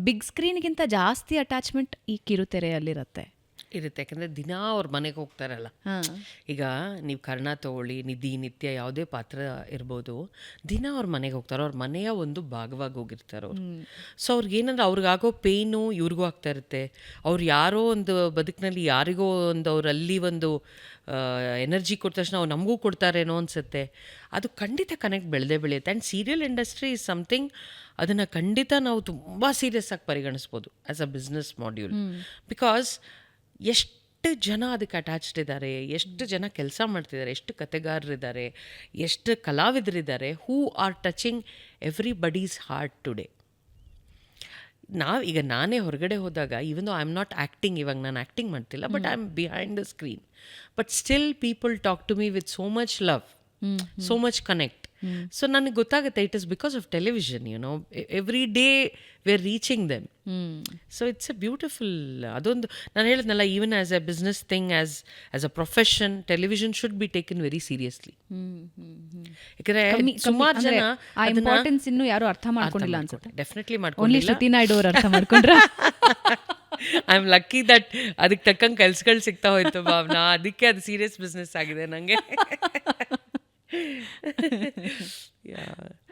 Big ಸ್ಕ್ರೀನ್ಗಿಂತ ಜಾಸ್ತಿ attachment ಈ ಕಿರುತೆರೆಯಲ್ಲಿರುತ್ತೆ. ಇರುತ್ತೆ, ಯಾಕಂದರೆ ದಿನ ಅವ್ರ ಮನೆಗೆ ಹೋಗ್ತಾರಲ್ಲ. ಈಗ ನೀವು ಕರ್ಣ ತಗೊಳ್ಳಿ, ನಿಧಿ, ನಿತ್ಯ, ಯಾವುದೇ ಪಾತ್ರ ಇರ್ಬೋದು, ದಿನ ಅವ್ರ ಮನೆಗೆ ಹೋಗ್ತಾರೆ, ಅವ್ರ ಮನೆಯ ಒಂದು ಭಾಗವಾಗಿ ಹೋಗಿರ್ತಾರೆ ಅವರು. ಸೊ ಅವ್ರಿಗೇನಂದ್ರೆ ಅವ್ರಿಗಾಗೋ ಪೇಯ್ನು ಇವ್ರಿಗೂ ಆಗ್ತಾ ಇರುತ್ತೆ. ಅವ್ರು ಯಾರೋ ಒಂದು ಬದುಕಿನಲ್ಲಿ ಯಾರಿಗೋ ಒಂದು ಅವರಲ್ಲಿ ಒಂದು ಎನರ್ಜಿ ಕೊಟ್ಟ ತಕ್ಷಣ ಅವ್ರು ನಮಗೂ ಕೊಡ್ತಾರೇನೋ ಅನಿಸುತ್ತೆ. ಅದು ಖಂಡಿತ ಕನೆಕ್ಟ್ ಬೆಳೆಯುತ್ತೆ. And serial industry is something, ಅದನ್ನು ಖಂಡಿತ ನಾವು ತುಂಬ ಸೀರಿಯಸ್ ಆಗಿ ಪರಿಗಣಿಸ್ಬೋದು as a business module. Because ಎಷ್ಟು ಜನ ಅದಕ್ಕೆ ಅಟ್ಯಾಚ್ಡ್ ಇದ್ದಾರೆ, ಎಷ್ಟು ಜನ ಕೆಲಸ ಮಾಡ್ತಿದ್ದಾರೆ, ಎಷ್ಟು ಕತೆಗಾರರಿದ್ದಾರೆ, ಎಷ್ಟು ಕಲಾವಿದರಿದ್ದಾರೆ who are touching everybody's heart today. ಈಗ ನಾನೇ ಹೊರಗಡೆ ಹೋದಾಗ, even I am not acting, ಇವಾಗ ನಾನು ಆ್ಯಕ್ಟಿಂಗ್ ಮಾಡ್ತಿಲ್ಲ, but I am behind the screen, but still people talk to me with so much love, so much connect. So ನನಗೆ ಗೊತ್ತಾಗುತ್ತೆ, it is because of television, you know, every day we are reaching them. So it's a beautiful, ಅದೊಂದು ನಾನು ಹೇಳಿದ್ನಲ್ಲ, even as a business thing, as a profession, television should be taken very seriously. ಯಾಕಂದರೆ ಸುಮಾರು ಜನ ಆ importance ಇನ್ನೂ ಯಾರು ಅರ್ಥ ಮಾಡ್ಕೊಂಡಿಲ್ಲ ಅನ್ಸುತ್ತೆ. ಡೆಫಿನೆಟ್ಲಿ ಓನ್ಲಿ ಮಾಡ್ಕೊಂಡಿಲ್ಲ. ಶ್ರುತಿ ನಾಯ್ಡು ಅವ್ರು ಅರ್ಥ ಮಾಡ್ಕೊಂಡ್ರ. ಐ ಆಮ್ ಲಕ್ಕಿ ದಟ್ ಅದಕ್ಕೆ ತಕ್ಕಂಗೆ ಕೆಲ್ಸಗಳು ಸಿಗ್ತಾ ಹೋಯ್ತು ಭಾವನಾ, ಅದಕ್ಕೆ ಅದು ಸೀರಿಯಸ್ ಬಿಸ್ನೆಸ್ ಆಗಿದೆ ನನಗೆ.